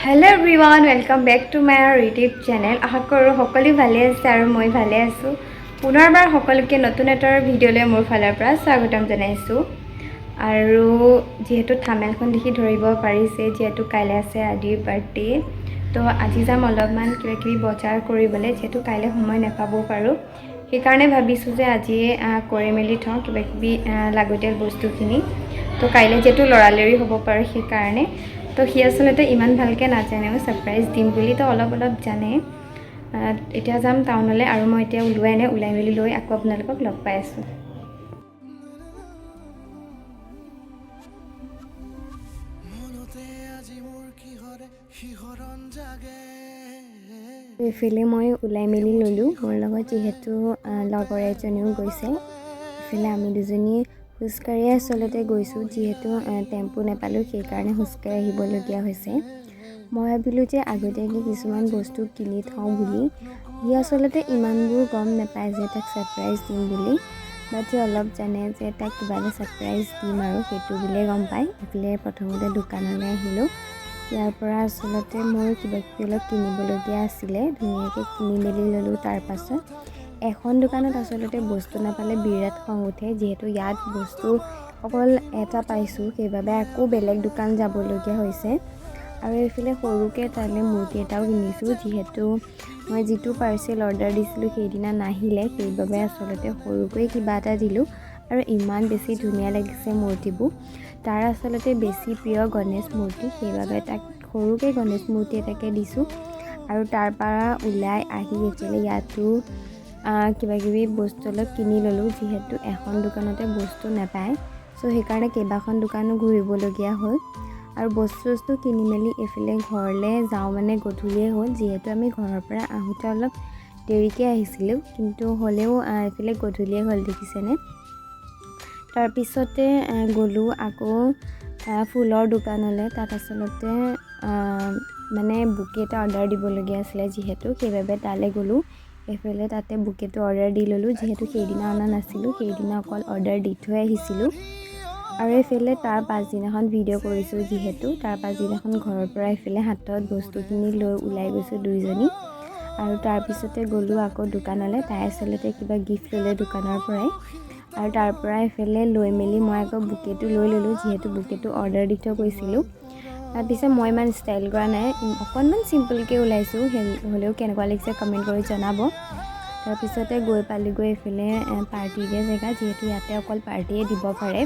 Hello everyone, welcome back to my YouTube channel. আশা কৰোঁ সকলো ভালে আছে আৰু মই ভালে আছো। পুনৰবাৰ সকলোকে নতুন এটা ভিডিঅ'লৈ মোৰ ফালৰ পৰা স্বাগতম জনাইছো। আৰু যেহেতু থাম্বনেলখন দেখি ধৰিব পাৰিছে যেহেতু কাইলৈ আছে আদিৰ বাৰ্থডে। তো আজি যাম অলপমান কিবা বজাৰ কৰিবলৈ যেহেতু কাইলৈ সময় নাপাব পাৰো। সেইকাৰণে ভাবিছো যে আজি কৰি মেলি থওঁ কিবা লাগতিয়াল বস্তুখিনি। তো কাইলৈ যেহেতু লৰালৰি হ'ব পাৰে সেইকাৰণে তো সি আসলতে ইমান ভালকৈ নাজানেও সাৰপ্ৰাইজ দিম বুলি তো অলপ জানে এতিয়া যাম টাউনলৈ আৰু মই এতিয়া ওলাই মেলি লৈ আকৌ আপোনালোকক লগ পাই আছোঁ এইফালে মই ওলাই মেলি ল'লোঁ মোৰ লগত যিহেতু লগৰ এজনীও গৈছে এইফালে আমি দুজনী খোজকাঢ়ি আসলতে গৈছোঁ যিহেতু টেম্পু নাপালোঁ সেইকাৰণে খোজকাঢ়ি আহিবলগীয়া হৈছে মই ভাবিলোঁ যে আগতীয়াকৈ কিছুমান বস্তু কিনি থওঁ বুলি সি আসলতে ইমানবোৰ গম নাপায় যে তাক ছাৰপ্ৰাইজ দিম বুলি বাট অলপ জানে যে তাক কিবা এটা ছাৰপ্ৰাইজ দিম আৰু সেইটো বুলিয়ে গম পায় এইফালে প্ৰথমতে দোকানলৈ আহিলোঁ ইয়াৰ পৰা আসলতে মোৰ কিবা অলপ কিনিবলগীয়া আছিলে ধুনীয়াকৈ কিনি মেলি ল'লোঁ তাৰ পাছত এখন দোকানত আসলতে বস্তু নাপালে বিৰাট খং উঠে যেহেতু ইয়াত বস্তু অকল এটা পাইছোঁ সেইবাবে আকৌ বেলেগ দোকান যাবলগীয়া হৈছে আৰু এইফালে সৰুকৈ তালৈ মূৰ্তি এটাও কিনিছোঁ যিহেতু মই যিটো পাৰ্চেল অৰ্ডাৰ দিছিলোঁ সেইদিনা নাহিলে সেইবাবে আসলতে সৰুকৈ কিবা এটা দিলোঁ আৰু ইমান বেছি ধুনীয়া লাগিছে মূৰ্তিবোৰ তাৰ আসলতে বেছি প্ৰিয় গণেশ মূৰ্তি সেইবাবে তাক সৰুকৈ গণেশ মূৰ্তি এটাকে দিছোঁ আৰু তাৰ পৰা ওলাই আহি এইফালে ইয়াতো কিবাকিবি বস্তু অলপ কিনি ল'লোঁ যিহেতু এখন দোকানতে বস্তু নাপায় চ' সেইকাৰণে কেইবাখন দোকানো ঘূৰিবলগীয়া হ'ল আৰু বস্তু কিনি মেলি এইফালে ঘৰলৈ যাওঁ মানে গধূলিয়ে হ'ল যিহেতু আমি ঘৰৰ পৰা আহোঁতে অলপ দেৰিকৈ আহিছিলোঁ কিন্তু হ'লেও এইফালে গধূলিয়ে হ'ল দেখিছেনে তাৰপিছতে গ'লোঁ আকৌ ফুলৰ দোকানলৈ তাত আচলতে মানে বুকে এটা অৰ্ডাৰ দিবলগীয়া আছিলে যিহেতু সেইবাবে তালৈ গ'লোঁ এইফালে তাতে বুকেটো অৰ্ডাৰ দি ল'লোঁ যিহেতু সেইদিনা অনা নাছিলোঁ সেইদিনা অকল অৰ্ডাৰ দি থৈ আহিছিলোঁ আৰু এইফালে তাৰ পাছদিনাখন ভিডিঅ' কৰিছোঁ যিহেতু তাৰ পাছদিনাখন ঘৰৰ পৰা এইফালে হাতত বস্তুখিনি লৈ ওলাই গৈছোঁ দুইজনী আৰু তাৰপিছতে গ'লোঁ আকৌ দোকানলৈ তাই আচলতে কিবা গিফ্ট ল'লে দোকানৰ পৰাই আৰু তাৰ পৰা এইফালে লৈ মেলি মই আকৌ বুকেটো লৈ ল'লোঁ যিহেতু বুকেটো অৰ্ডাৰ দি থৈ গৈছিলোঁ তাৰপিছত মই ইমান ষ্টাইল কৰা নাই অকণমান চিম্পলকৈ ওলাইছোঁ হ'লেও কেনেকুৱা লাগিছে কমেণ্ট কৰি জনাব তাৰপিছতে গৈ পালোঁগৈ এইফালে পাৰ্টি দিয়া জেগা যিহেতু ইয়াতে অকল পাৰ্টিয়ে দিব পাৰে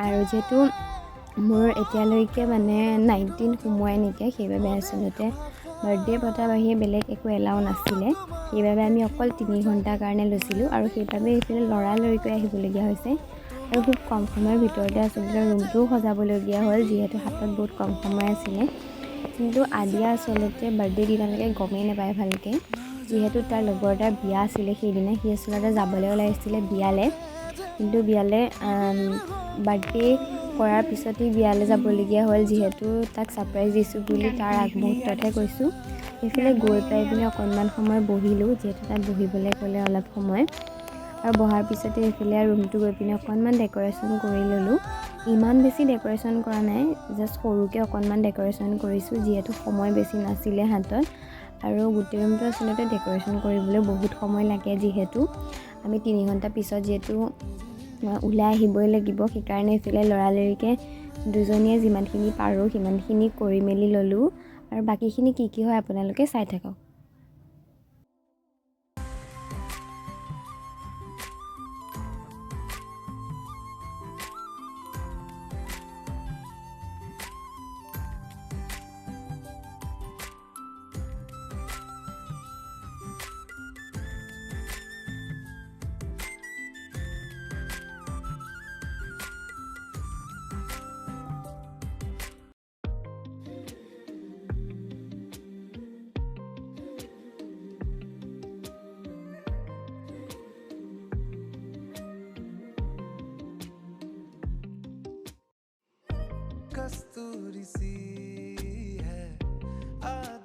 আৰু যিহেতু মোৰ এতিয়ালৈকে মানে 19 সোমোৱাই নেকি সেইবাবে আচলতে বাৰ্থডে পতাৰ বাহিৰে বেলেগ একো এলাও নাছিলে সেইবাবে আমি অকল 3 ঘণ্টাৰ কাৰণে লৈছিলোঁ আৰু সেইবাবে এইফালে লৰালৰিকৈ আহিবলগীয়া হৈছে আৰু খুব কম সময়ৰ ভিতৰতে আচলতে ৰুমটোও সজাবলগীয়া হ'ল যিহেতু হাতত বহুত কম সময় আছিলে কিন্তু আদিয়া আচলতে বাৰ্থডে দিনালৈকে গমেই নাপায় ভালকৈ যিহেতু তাৰ লগৰ এটাৰ বিয়া আছিলে সেইদিনা সি আচলতে যাবলৈ ওলাইছিলে বিয়ালৈ কিন্তু বিয়ালৈ বাৰ্থডে কৰাৰ পিছতেই বিয়ালৈ যাবলগীয়া হ'ল যিহেতু তাক ছাৰপ্ৰাইজ দিছোঁ বুলি তাৰ আগমুহূৰ্ততহে কৈছোঁ এইফালে গৈ পাই পিনে অকণমান সময় বহিলোঁ যিহেতু তাত বহিবলৈ ক'লে অলপ সময় আৰু বহাৰ পিছতে এইফালে ৰুমটো গৈ পিনে অকণমান ডেক'ৰেশ্যন কৰি ল'লোঁ ইমান বেছি ডেক'ৰেশ্যন কৰা নাই জাষ্ট সৰুকৈ অকণমান ডেক'ৰেশ্যন কৰিছোঁ যিহেতু সময় বেছি নাছিলে হাতত আৰু গোটেই ৰুমটো আচলতে ডেক'ৰেশ্যন কৰিবলৈ বহুত সময় লাগে যিহেতু আমি 3 ঘণ্টা পিছত যিহেতু ওলাই আহিবই লাগিব সেইকাৰণে এইফালে লৰালৰিকৈ দুজনীয়ে যিমানখিনি পাৰোঁ সিমানখিনি কৰি মেলি ল'লোঁ আৰু বাকীখিনি কি হয় আপোনালোকে চাই থাকক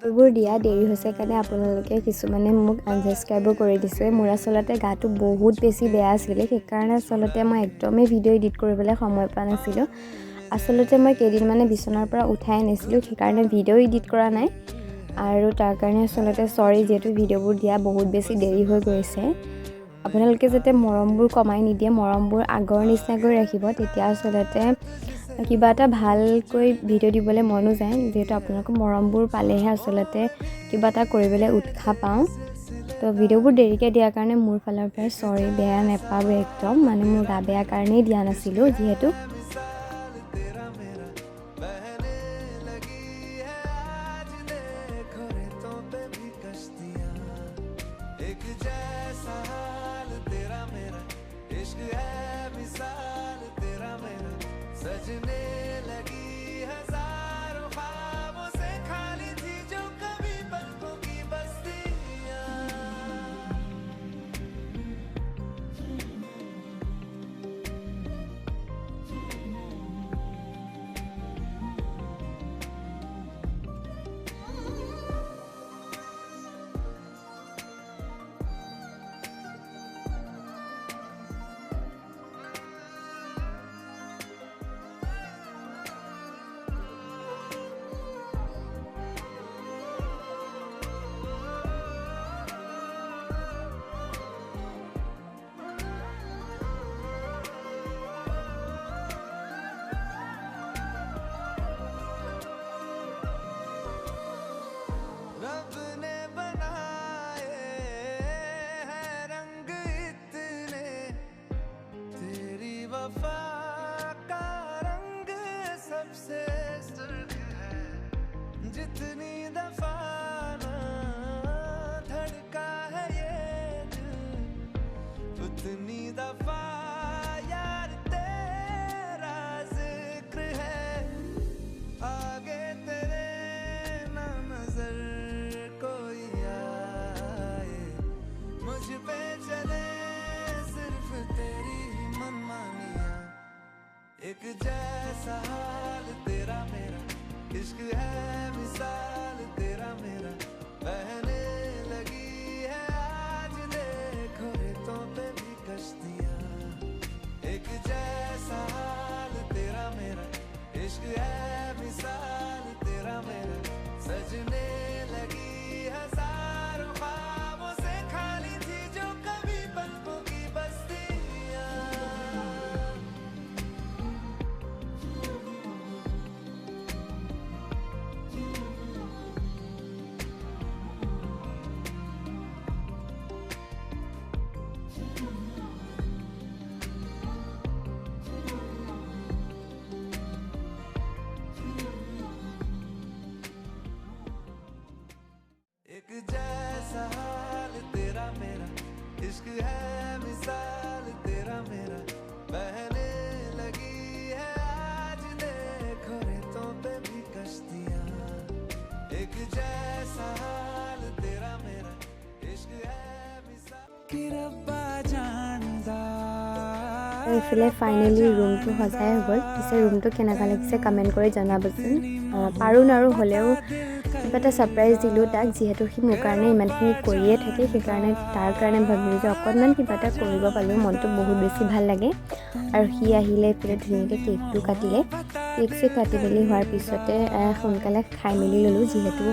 এইবোৰ দিয়া দেৰি হৈছে কাৰণে আপোনালোকে কিছুমানে মোক আনছাবস্ক্ৰাইবো কৰি দিছে মোৰ আচলতে গাটো বহুত বেছি বেয়া আছিলে সেইকাৰণে আচলতে মই একদমেই ভিডিঅ' এডিট কৰিবলৈ সময় পোৱা নাছিলোঁ আচলতে মই কেইদিনমানে বিচনাৰ পৰা উঠাই আনিছিলোঁ, সেইকাৰণে ভিডিঅ' এডিট কৰা নাই আৰু তাৰ কাৰণে আচলতে চৰি, যিহেতু ভিডিঅ'বোৰ দিয়া বহুত বেছি দেৰি হৈ গৈছে। আপোনালোকে যাতে মৰমবোৰ কমাই নিদিয়ে, মৰমবোৰ আগৰ নিচিনাকৈ ৰাখিব, তেতিয়া আচলতে কিবা এটা ভালকৈ ভিডিঅ' দিবলৈ মনো যায়। যিহেতু আপোনালোকৰ মৰমবোৰ পালেহে আচলতে কিবা এটা কৰিবলৈ উৎসাহ পাওঁ। তো ভিডিঅ'বোৰ দেৰিকৈ দিয়াৰ কাৰণে মোৰ ফালৰ পৰাই চৰি, বেয়া নাপাব একদম, মানে মোৰ গা বেয়া কাৰণেই দিয়া নাছিলোঁ যিহেতু। एक जैसा हाल तेरा मेरा, इश्क है मिसाल तेरा मेरा, बहने लगी है आज देखो रेतों पे भी कश्तियां। एक जैसा हाल तेरा मेरा, इश्क है मिसाल तेरा मेरा, सजने लगी हजारों ख्वाबों से खाली थी जो कभी पलकों की बस्तियां। एक जैसा हाल तेरा मेरा, इश्क है मिसाल तेरा मेरा, बहने लगी है आज देखो रेतों पे भी कश्तियां। एक जैसा हाल तेरा मेरा, इश्क है मिसाल कि रब्बा जानदा। এইফালে ফাইনেলি ৰুমটো সজাই হৈ গ'ল। পিছে ৰুমটো কেনেকুৱা লাগিছে কমেণ্ট কৰি জনাবচোন। পাৰোঁ নোৱাৰোঁ হ'লেও কিবা এটা ছাৰপ্ৰাইজ দিলোঁ তাক, যিহেতু সি মোৰ কাৰণে ইমানখিনি কৰিয়ে থাকে, সেইকাৰণে তাৰ কাৰণে ভাবিলোঁ যে অকণমান কিবা এটা কৰিব পালোঁ, মনটো বহুত বেছি ভাল লাগে। আৰু সি আহিলে এইফালে ধুনীয়াকৈ কেকটো কাটিলে। কেক চেক কাটি মেলি হোৱাৰ পিছতে সোনকালে খাই মেলি ল'লোঁ, যিহেতু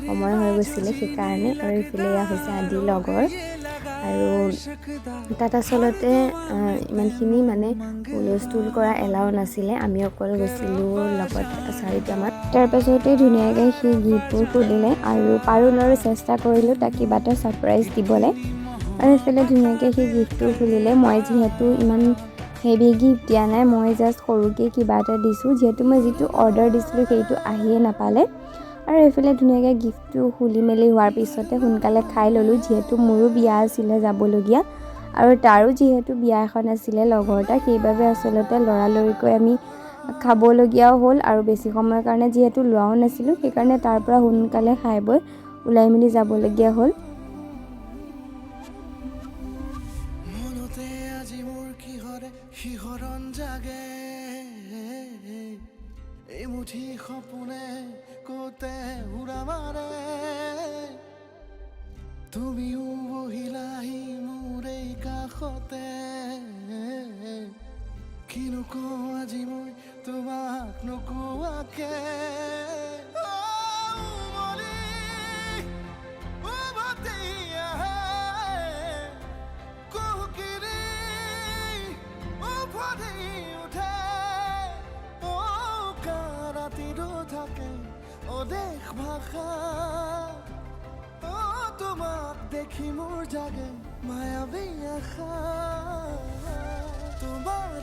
সময় হৈ গৈছিলে সেইকাৰণে। আৰু এইফালে এয়া হৈছে আদিৰ লগৰ, আৰু তাত আচলতে ইমানখিনি মানে হুলস্থুল কৰা এলাও নাছিলে, আমি অকল গৈছিলোঁ লগত 4টামান। তাৰপাছতে ধুনীয়াকৈ সি গিফ্টবোৰ খুলিলে আৰু পাৰোঁ নোৱাৰোঁ চেষ্টা কৰিলোঁ তাক কিবা এটা ছাৰপ্ৰাইজ দিবলৈ। আৰু এইফালে ধুনীয়াকৈ সি গিফ্টটো খুলিলে। মই যিহেতু ইমান হেভি গিফ্ট দিয়া নাই, মই জাষ্ট সৰুকৈ কিবা এটা দিছোঁ, যিহেতু মই যিটো অৰ্ডাৰ দিছিলোঁ সেইটো আহিয়ে নাপালে। আৰু এইফালে ধুনীয়াকৈ গিফ্টটো খুলি মেলি হোৱাৰ পিছতে সোনকালে খাই ল'লোঁ, যিহেতু মোৰো বিয়া আছিলে যাবলগীয়া, আৰু তাৰো যিহেতু বিয়া এখন আছিলে লগৰ এটা, সেইবাবে আচলতে লৰালৰিকৈ আমি খাবলগীয়াও হ'ল। আৰু বেছি সময়ৰ কাৰণে যিহেতু লোৱাও নাছিলোঁ, সেইকাৰণে তাৰ পৰা সোনকালে খাই বৈ ওলাই মেলি যাবলগীয়া হ'ল। মুঠি সপোনে কোতে উৰা মাৰে, তুমিও বহিলাহি মোৰ এই কাষতে, কিনো কওঁ আজি মই তোমাক স্বদেশ ভাষা তোমাক দেখি মোৰ জাগে মায়াবী আশা তোমাৰ